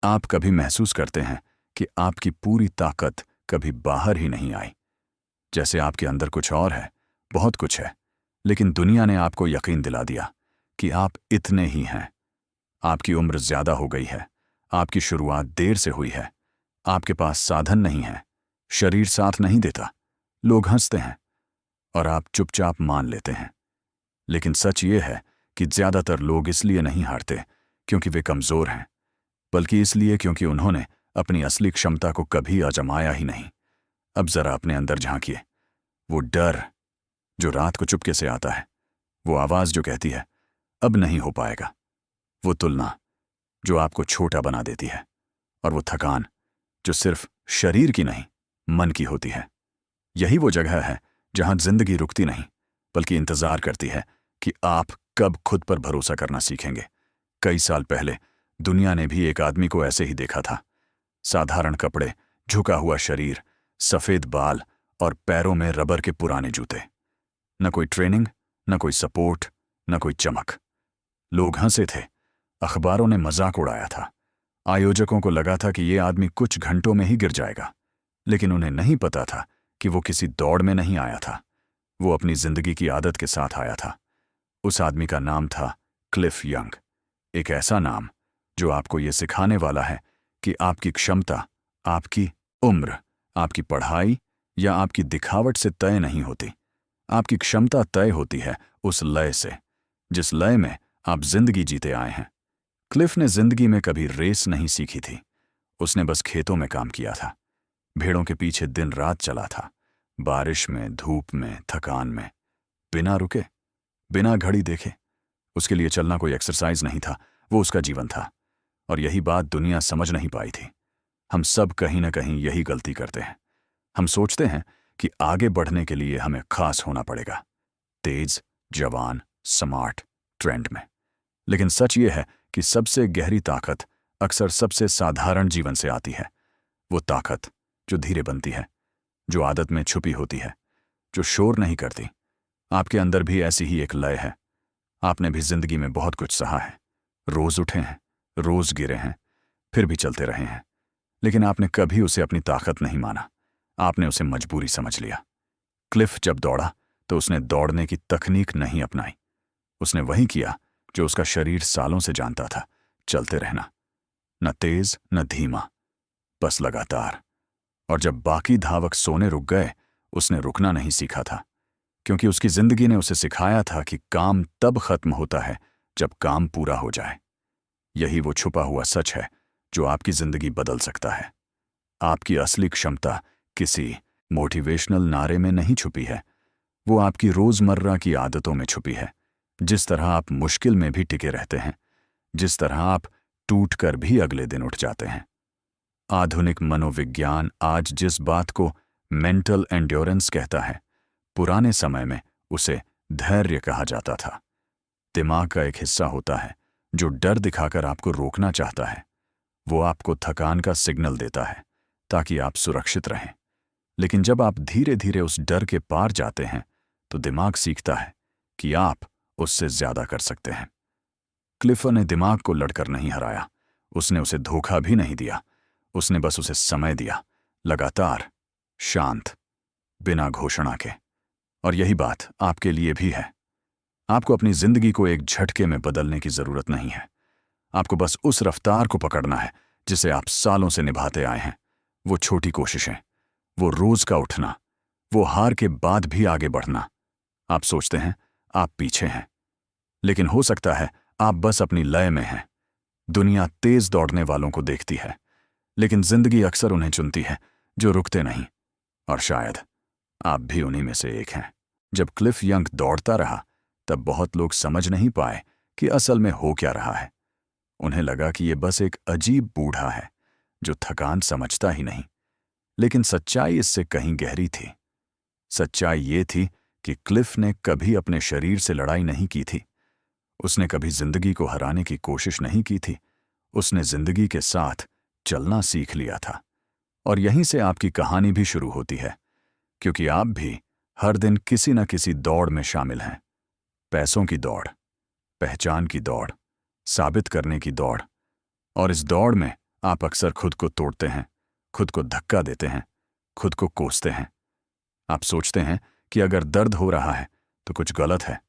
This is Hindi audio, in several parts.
आप कभी महसूस करते हैं कि आपकी पूरी ताकत कभी बाहर ही नहीं आई, जैसे आपके अंदर कुछ और है, बहुत कुछ है, लेकिन दुनिया ने आपको यकीन दिला दिया कि आप इतने ही हैं। आपकी उम्र ज्यादा हो गई है, आपकी शुरुआत देर से हुई है, आपके पास साधन नहीं है, शरीर साथ नहीं देता, लोग हंसते हैं और आप चुपचाप मान लेते हैं। लेकिन सच ये है कि ज्यादातर लोग इसलिए नहीं हारते क्योंकि वे कमजोर हैं, बल्कि इसलिए क्योंकि उन्होंने अपनी असली क्षमता को कभी आजमाया ही नहीं। अब जरा अपने अंदर झांकिए। वो डर जो रात को चुपके से आता है, वो आवाज जो कहती है अब नहीं हो पाएगा, वो तुलना जो आपको छोटा बना देती है, और वो थकान जो सिर्फ शरीर की नहीं, मन की होती है। यही वो जगह है जहां जिंदगी रुकती नहीं, बल्कि इंतजार करती है कि आप कब खुद पर भरोसा करना सीखेंगे। कई साल पहले दुनिया ने भी एक आदमी को ऐसे ही देखा था। साधारण कपड़े, झुका हुआ शरीर, सफेद बाल और पैरों में रबर के पुराने जूते। न कोई ट्रेनिंग, न कोई सपोर्ट, न कोई चमक। लोग हंसे थे, अखबारों ने मजाक उड़ाया था, आयोजकों को लगा था कि ये आदमी कुछ घंटों में ही गिर जाएगा। लेकिन उन्हें नहीं पता था कि वो किसी दौड़ में नहीं आया था, वो अपनी जिंदगी की आदत के साथ आया था। उस आदमी का नाम था क्लिफ यंग। एक ऐसा नाम जो आपको ये सिखाने वाला है कि आपकी क्षमता, आपकी उम्र, आपकी पढ़ाई या आपकी दिखावट से तय नहीं होती। आपकी क्षमता तय होती है उस लय से, जिस लय में आप जिंदगी जीते आए हैं। क्लिफ ने जिंदगी में कभी रेस नहीं सीखी थी, उसने बस खेतों में काम किया था, भेड़ों के पीछे दिन रात चला था, बारिश में, धूप में, थकान में, बिना रुके, बिना घड़ी देखे। उसके लिए चलना कोई एक्सरसाइज नहीं था, वो उसका जीवन था। और यही बात दुनिया समझ नहीं पाई थी। हम सब कहीं ना कहीं यही गलती करते हैं। हम सोचते हैं कि आगे बढ़ने के लिए हमें खास होना पड़ेगा, तेज, जवान, स्मार्ट, ट्रेंड में। लेकिन सच ये है कि सबसे गहरी ताकत अक्सर सबसे साधारण जीवन से आती है। वो ताकत जो धीरे बनती है, जो आदत में छुपी होती है, जो शोर नहीं करती। आपके अंदर भी ऐसी ही एक लय है। आपने भी जिंदगी में बहुत कुछ सहा है, रोज उठे हैं, रोज गिरे हैं, फिर भी चलते रहे हैं। लेकिन आपने कभी उसे अपनी ताकत नहीं माना, आपने उसे मजबूरी समझ लिया। क्लिफ जब दौड़ा तो उसने दौड़ने की तकनीक नहीं अपनाई, उसने वही किया जो उसका शरीर सालों से जानता था, चलते रहना। न तेज न धीमा, बस लगातार। और जब बाकी धावक सोने रुक गए, उसने रुकना नहीं सीखा था, क्योंकि उसकी जिंदगी ने उसे सिखाया था कि काम तब खत्म होता है जब काम पूरा हो जाए। यही वो छुपा हुआ सच है जो आपकी जिंदगी बदल सकता है। आपकी असली क्षमता किसी मोटिवेशनल नारे में नहीं छुपी है, वो आपकी रोजमर्रा की आदतों में छुपी है। जिस तरह आप मुश्किल में भी टिके रहते हैं, जिस तरह आप टूट कर भी अगले दिन उठ जाते हैं। आधुनिक मनोविज्ञान आज जिस बात को मेंटल एंड्योरेंस कहता है, पुराने समय में उसे धैर्य कहा जाता था। दिमाग का एक हिस्सा होता है जो डर दिखाकर आपको रोकना चाहता है। वो आपको थकान का सिग्नल देता है ताकि आप सुरक्षित रहें। लेकिन जब आप धीरे धीरे उस डर के पार जाते हैं, तो दिमाग सीखता है कि आप उससे ज्यादा कर सकते हैं। क्लिफर ने दिमाग को लड़कर नहीं हराया, उसने उसे धोखा भी नहीं दिया, उसने बस उसे समय दिया, लगातार, शांत, बिना घोषणा के। और यही बात आपके लिए भी है। आपको अपनी जिंदगी को एक झटके में बदलने की जरूरत नहीं है। आपको बस उस रफ्तार को पकड़ना है जिसे आप सालों से निभाते आए हैं। वो छोटी कोशिशें, वो रोज का उठना, वो हार के बाद भी आगे बढ़ना। आप सोचते हैं आप पीछे हैं, लेकिन हो सकता है आप बस अपनी लय में हैं। दुनिया तेज दौड़ने वालों को देखती है, लेकिन जिंदगी अक्सर उन्हें चुनती है जो रुकते नहीं। और शायद आप भी उन्हीं में से एक हैं। जब क्लिफ यंग दौड़ता रहा, तब बहुत लोग समझ नहीं पाए कि असल में हो क्या रहा है। उन्हें लगा कि ये बस एक अजीब बूढ़ा है जो थकान समझता ही नहीं। लेकिन सच्चाई इससे कहीं गहरी थी। सच्चाई ये थी कि क्लिफ ने कभी अपने शरीर से लड़ाई नहीं की थी। उसने कभी जिंदगी को हराने की कोशिश नहीं की थी। उसने जिंदगी के साथ चलना सीख लिया था। और यहीं से आपकी कहानी भी शुरू होती है, क्योंकि आप भी हर दिन किसी न किसी दौड़ में शामिल हैं। पैसों की दौड़, पहचान की दौड़, साबित करने की दौड़। और इस दौड़ में आप अक्सर खुद को तोड़ते हैं, खुद को धक्का देते हैं, खुद को कोसते हैं। आप सोचते हैं कि अगर दर्द हो रहा है तो कुछ गलत है,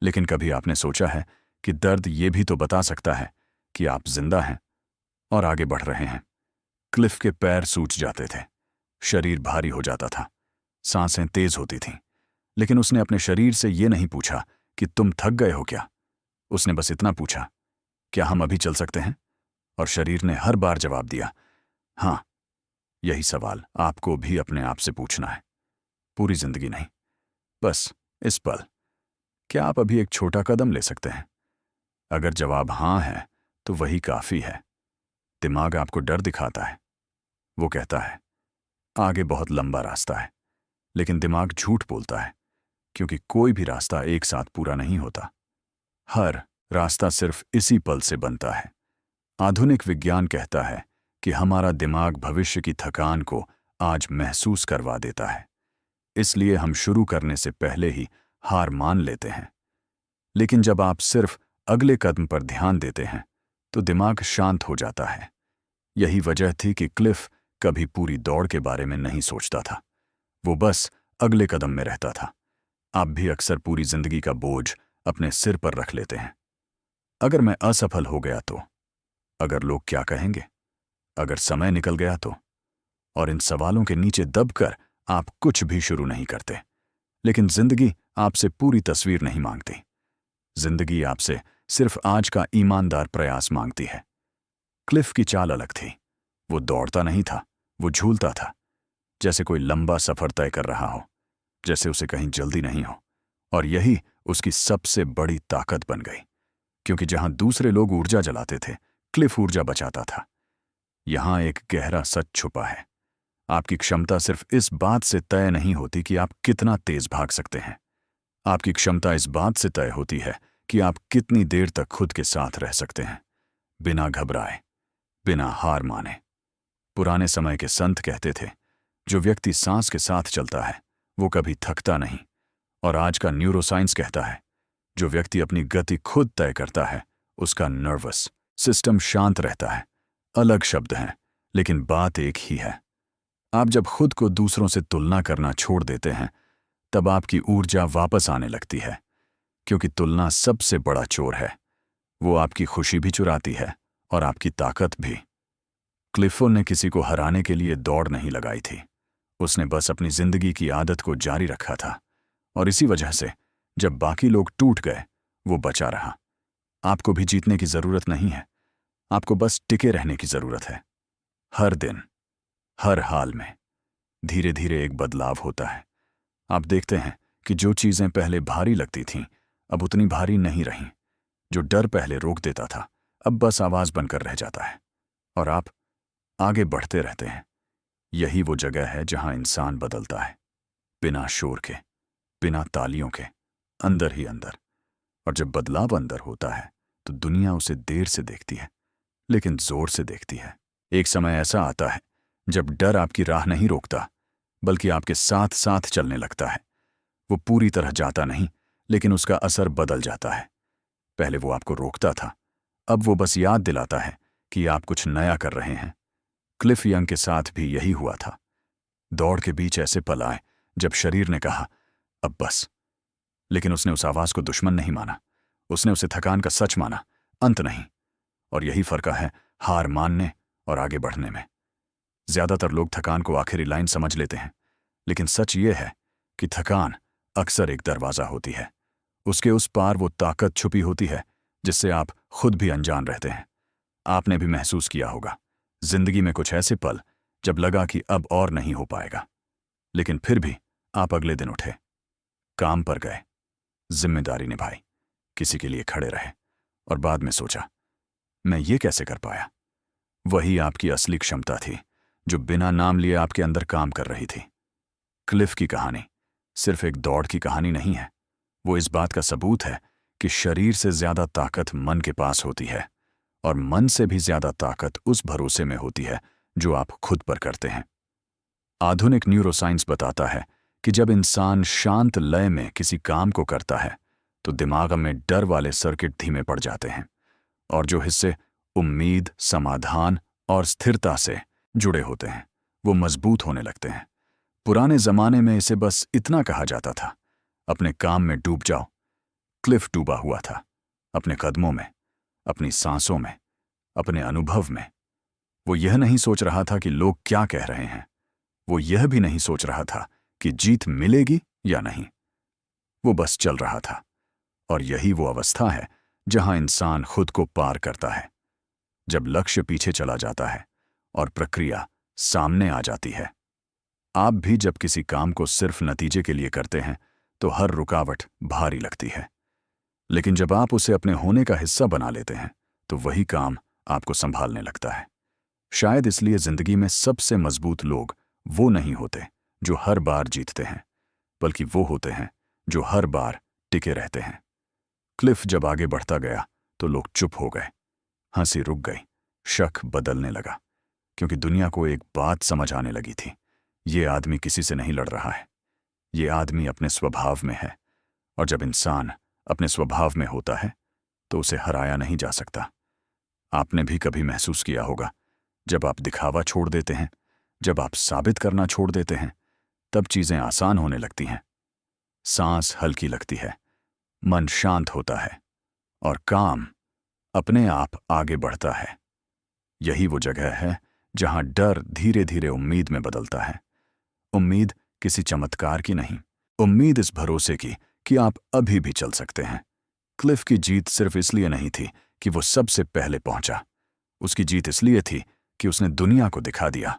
लेकिन कभी आपने सोचा है कि दर्द ये भी तो बता सकता है कि आप जिंदा हैं और आगे बढ़ रहे हैं। क्लिफ के पैर सूज जाते थे, शरीर भारी हो जाता था, सांसें तेज होती थीं, लेकिन उसने अपने शरीर से ये नहीं पूछा कि तुम थक गए हो क्या। उसने बस इतना पूछा, क्या हम अभी चल सकते हैं? और शरीर ने हर बार जवाब दिया, हाँ। यही सवाल आपको भी अपने आप से पूछना है, पूरी जिंदगी नहीं, बस इस पल। क्या आप अभी एक छोटा कदम ले सकते हैं? अगर जवाब हाँ है तो वही काफी है। दिमाग आपको डर दिखाता है। वो कहता है आगे बहुत लंबा रास्ता है, लेकिन दिमाग झूठ बोलता है, क्योंकि कोई भी रास्ता एक साथ पूरा नहीं होता। हर रास्ता सिर्फ इसी पल से बनता है। आधुनिक विज्ञान कहता है कि हमारा दिमाग भविष्य की थकान को आज महसूस करवा देता है, इसलिए हम शुरू करने से पहले ही हार मान लेते हैं। लेकिन जब आप सिर्फ अगले कदम पर ध्यान देते हैं तो दिमाग शांत हो जाता है। यही वजह थी कि क्लिफ कभी पूरी दौड़ के बारे में नहीं सोचता था, वो बस अगले कदम में रहता था। आप भी अक्सर पूरी जिंदगी का बोझ अपने सिर पर रख लेते हैं। अगर मैं असफल हो गया तो, अगर लोग क्या कहेंगे, अगर समय निकल गया तो, और इन सवालों के नीचे दबकर आप कुछ भी शुरू नहीं करते। लेकिन जिंदगी आपसे पूरी तस्वीर नहीं मांगती। जिंदगी आपसे सिर्फ आज का ईमानदार प्रयास मांगती है। क्लिफ की चाल अलग थी। वो दौड़ता नहीं था, वो झूलता था, जैसे कोई लंबा सफर तय कर रहा हो, जैसे उसे कहीं जल्दी नहीं हो। और यही उसकी सबसे बड़ी ताकत बन गई, क्योंकि जहां दूसरे लोग ऊर्जा जलाते थे, क्लिफ ऊर्जा बचाता था। यहां एक गहरा सच छुपा है। आपकी क्षमता सिर्फ इस बात से तय नहीं होती कि आप कितना तेज भाग सकते हैं। आपकी क्षमता इस बात से तय होती है कि आप कितनी देर तक खुद के साथ रह सकते हैं, बिना घबराए, बिना हार माने। पुराने समय के संत कहते थे, जो व्यक्ति सांस के साथ चलता है वो कभी थकता नहीं। और आज का न्यूरोसाइंस कहता है, जो व्यक्ति अपनी गति खुद तय करता है उसका नर्वस सिस्टम शांत रहता है। अलग शब्द हैं, लेकिन बात एक ही है। आप जब खुद को दूसरों से तुलना करना छोड़ देते हैं, तब आपकी ऊर्जा वापस आने लगती है, क्योंकि तुलना सबसे बड़ा चोर है। वो आपकी खुशी भी चुराती है और आपकी ताकत भी। क्लिफो ने किसी को हराने के लिए दौड़ नहीं लगाई थी, उसने बस अपनी जिंदगी की आदत को जारी रखा था। और इसी वजह से जब बाकी लोग टूट गए, वो बचा रहा। आपको भी जीतने की जरूरत नहीं है, आपको बस टिके रहने की जरूरत है। हर दिन, हर हाल में धीरे धीरे एक बदलाव होता है। आप देखते हैं कि जो चीजें पहले भारी लगती थीं, अब उतनी भारी नहीं रहीं। जो डर पहले रोक देता था, अब बस आवाज बनकर रह जाता है। और आप आगे बढ़ते रहते हैं। यही वो जगह है जहां इंसान बदलता है, बिना शोर के, बिना तालियों के, अंदर ही अंदर। और जब बदलाव अंदर होता है तो दुनिया उसे देर से देखती है, लेकिन जोर से देखती है। एक समय ऐसा आता है जब डर आपकी राह नहीं रोकता, बल्कि आपके साथ साथ चलने लगता है। वो पूरी तरह जाता नहीं, लेकिन उसका असर बदल जाता है। पहले वो आपको रोकता था, अब वो बस याद दिलाता है कि आप कुछ नया कर रहे हैं। क्लिफ यंग के साथ भी यही हुआ था। दौड़ के बीच ऐसे पल आए जब शरीर ने कहा, अब बस। लेकिन उसने उस आवाज को दुश्मन नहीं माना, उसने उसे थकान का सच माना, अंत नहीं। और यही फर्क है हार मानने और आगे बढ़ने में। ज्यादातर लोग थकान को आखिरी लाइन समझ लेते हैं, लेकिन सच ये है कि थकान अक्सर एक दरवाजा होती है। उसके उस पार वो ताकत छुपी होती है जिससे आप खुद भी अनजान रहते हैं। आपने भी महसूस किया होगा, जिंदगी में कुछ ऐसे पल जब लगा कि अब और नहीं हो पाएगा, लेकिन फिर भी आप अगले दिन उठे, काम पर गए, जिम्मेदारी निभाई, किसी के लिए खड़े रहे, और बाद में सोचा, मैं ये कैसे कर पाया। वही आपकी असली क्षमता थी, जो बिना नाम लिए आपके अंदर काम कर रही थी। क्लिफ की कहानी सिर्फ एक दौड़ की कहानी नहीं है, वो इस बात का सबूत है कि शरीर से ज्यादा ताकत मन के पास होती है, और मन से भी ज्यादा ताकत उस भरोसे में होती है जो आप खुद पर करते हैं। आधुनिक न्यूरोसाइंस बताता है कि जब इंसान शांत लय में किसी काम को करता है तो दिमाग में डर वाले सर्किट धीमे पड़ जाते हैं, और जो हिस्से उम्मीद, समाधान और स्थिरता से जुड़े होते हैं, वो मजबूत होने लगते हैं। पुराने जमाने में इसे बस इतना कहा जाता था, अपने काम में डूब जाओ। क्लिफ डूबा हुआ था, अपने कदमों में, अपनी सांसों में, अपने अनुभव में। वो यह नहीं सोच रहा था कि लोग क्या कह रहे हैं, वो यह भी नहीं सोच रहा था कि जीत मिलेगी या नहीं। वो बस चल रहा था। और यही वो अवस्था है जहां इंसान खुद को पार करता है, जब लक्ष्य पीछे चला जाता है और प्रक्रिया सामने आ जाती है। आप भी जब किसी काम को सिर्फ नतीजे के लिए करते हैं तो हर रुकावट भारी लगती है, लेकिन जब आप उसे अपने होने का हिस्सा बना लेते हैं तो वही काम आपको संभालने लगता है। शायद इसलिए जिंदगी में सबसे मजबूत लोग वो नहीं होते जो हर बार जीतते हैं, बल्कि वो होते हैं जो हर बार टिके रहते हैं। क्लिफ जब आगे बढ़ता गया तो लोग चुप हो गए, हंसी रुक गई, शक बदलने लगा, क्योंकि दुनिया को एक बात समझ आने लगी थी, ये आदमी किसी से नहीं लड़ रहा है, ये आदमी अपने स्वभाव में है। और जब इंसान अपने स्वभाव में होता है तो उसे हराया नहीं जा सकता। आपने भी कभी महसूस किया होगा, जब आप दिखावा छोड़ देते हैं, जब आप साबित करना छोड़ देते हैं, तब चीजें आसान होने लगती हैं। सांस हल्की लगती है, मन शांत होता है और काम अपने आप आगे बढ़ता है। यही वो जगह है जहां डर धीरे धीरे उम्मीद में बदलता है। उम्मीद किसी चमत्कार की नहीं, उम्मीद इस भरोसे की कि आप अभी भी चल सकते हैं। क्लिफ की जीत सिर्फ इसलिए नहीं थी कि वो सबसे पहले पहुंचा, उसकी जीत इसलिए थी कि उसने दुनिया को दिखा दिया,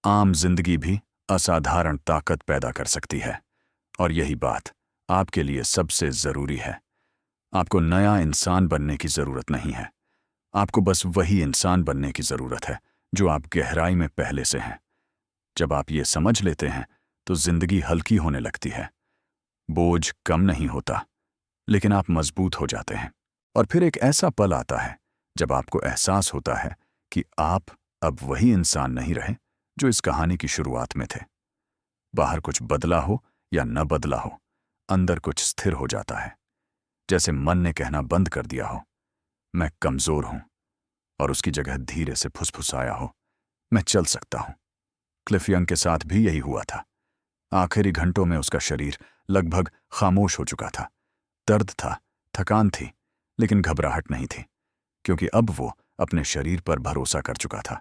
आम जिंदगी भी असाधारण ताकत पैदा कर सकती है। और यही बात आपके लिए सबसे जरूरी है। आपको नया इंसान बनने की जरूरत नहीं है, आपको बस वही इंसान बनने की जरूरत है जो आप गहराई में पहले से हैं। जब आप ये समझ लेते हैं तो जिंदगी हल्की होने लगती है, बोझ कम नहीं होता, लेकिन आप मजबूत हो जाते हैं। और फिर एक ऐसा पल आता है जब आपको एहसास होता है कि आप अब वही इंसान नहीं रहे जो इस कहानी की शुरुआत में थे। बाहर कुछ बदला हो या न बदला हो, अंदर कुछ स्थिर हो जाता है, जैसे मन ने कहना बंद कर दिया हो, मैं कमजोर हूं, और उसकी जगह धीरे से फुसफुसाया हो, मैं चल सकता हूं। क्लिफ यंग के साथ भी यही हुआ था। आखिरी घंटों में उसका शरीर लगभग खामोश हो चुका था। दर्द था, थकान थी, लेकिन घबराहट नहीं थी, क्योंकि अब वो अपने शरीर पर भरोसा कर चुका था।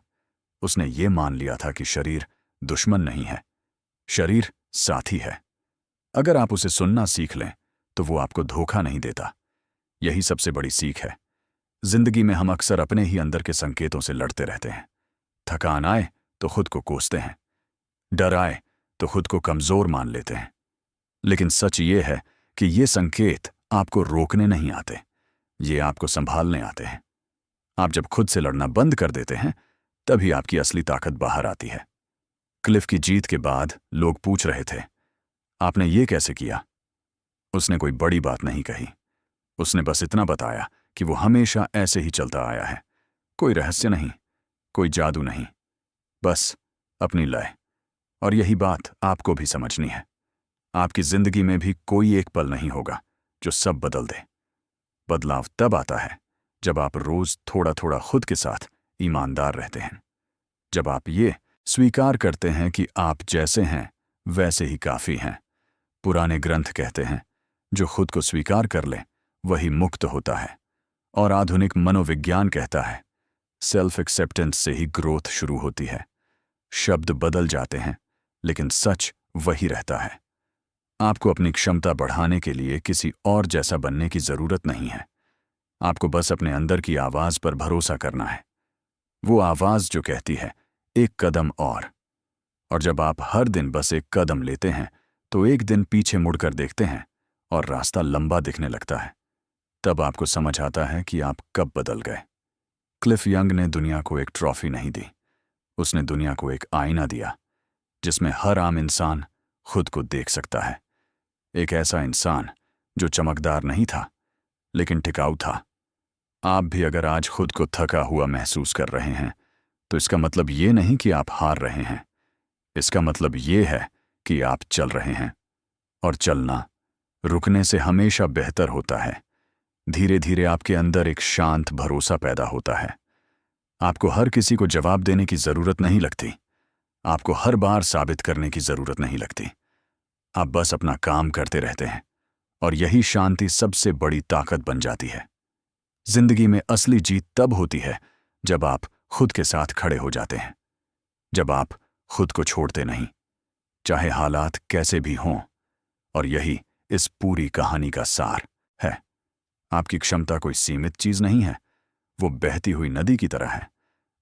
उसने ये मान लिया था कि शरीर दुश्मन नहीं है, शरीर साथी है। अगर आप उसे सुनना सीख लें तो वो आपको धोखा नहीं देता। यही सबसे बड़ी सीख है। जिंदगी में हम अक्सर अपने ही अंदर के संकेतों से लड़ते रहते हैं। थकान आए तो खुद को कोसते हैं, डर आए तो खुद को कमजोर मान लेते हैं। लेकिन सच ये है कि ये संकेत आपको रोकने नहीं आते, ये आपको संभालने आते हैं। आप जब खुद से लड़ना बंद कर देते हैं तभी आपकी असली ताकत बाहर आती है। क्लिफ की जीत के बाद लोग पूछ रहे थे, आपने ये कैसे किया? उसने कोई बड़ी बात नहीं कही, उसने बस इतना बताया कि वो हमेशा ऐसे ही चलता आया है। कोई रहस्य नहीं, कोई जादू नहीं, बस अपनी लय। और यही बात आपको भी समझनी है। आपकी जिंदगी में भी कोई एक पल नहीं होगा जो सब बदल दे। बदलाव तब आता है जब आप रोज थोड़ा थोड़ा खुद के साथ ईमानदार रहते हैं, जब आप ये स्वीकार करते हैं कि आप जैसे हैं वैसे ही काफी हैं। पुराने ग्रंथ कहते हैं, जो खुद को स्वीकार कर ले वही मुक्त होता है। और आधुनिक मनोविज्ञान कहता है, सेल्फ एक्सेप्टेंस से ही ग्रोथ शुरू होती है। शब्द बदल जाते हैं, लेकिन सच वही रहता है। आपको अपनी क्षमता बढ़ाने के लिए किसी और जैसा बनने की जरूरत नहीं है। आपको बस अपने अंदर की आवाज पर भरोसा करना है, वो आवाज जो कहती है एक कदम और जब आप हर दिन बस एक कदम लेते हैं तो एक दिन पीछे मुड़कर देखते हैं और रास्ता लंबा दिखने लगता है। तब आपको समझ आता है कि आप कब बदल गए। क्लिफ यंग ने दुनिया को एक ट्रॉफी नहीं दी, उसने दुनिया को एक आईना दिया जिसमें हर आम इंसान खुद को देख सकता है। एक ऐसा इंसान जो चमकदार नहीं था लेकिन टिकाऊ था। आप भी अगर आज खुद को थका हुआ महसूस कर रहे हैं तो इसका मतलब ये नहीं कि आप हार रहे हैं, इसका मतलब ये है कि आप चल रहे हैं। और चलना रुकने से हमेशा बेहतर होता है। धीरे धीरे आपके अंदर एक शांत भरोसा पैदा होता है। आपको हर किसी को जवाब देने की जरूरत नहीं लगती। आपको हर बार साबित करने की जरूरत नहीं लगती। आप बस अपना काम करते रहते हैं और यही शांति सबसे बड़ी ताकत बन जाती है। जिंदगी में असली जीत तब होती है जब आप खुद के साथ खड़े हो जाते हैं, जब आप खुद को छोड़ते नहीं, चाहे हालात कैसे भी हों। और यही इस पूरी कहानी का सार है। आपकी क्षमता कोई सीमित चीज नहीं है, वो बहती हुई नदी की तरह है।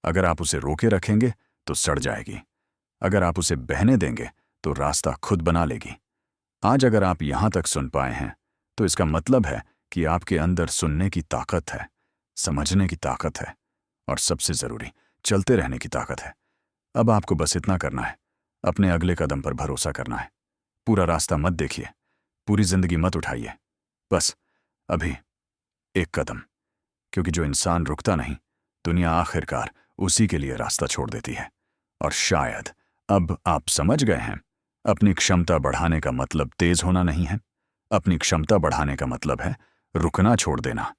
अगर आप उसे रोके रखेंगे तो सड़ जाएगी, अगर आप उसे बहने देंगे तो रास्ता खुद बना लेगी। आज अगर आप यहां तक सुन पाए हैं तो इसका मतलब है कि आपके अंदर सुनने की ताकत है, समझने की ताकत है और सबसे जरूरी चलते रहने की ताकत है। अब आपको बस इतना करना है, अपने अगले कदम पर भरोसा करना है। पूरा रास्ता मत देखिए, पूरी जिंदगी मत उठाइए, बस अभी एक कदम। क्योंकि जो इंसान रुकता नहीं, दुनिया आखिरकार उसी के लिए रास्ता छोड़ देती है। और शायद अब आप समझ गए हैं, अपनी क्षमता बढ़ाने का मतलब तेज होना नहीं है। अपनी क्षमता बढ़ाने का मतलब है रुकना छोड़ देना।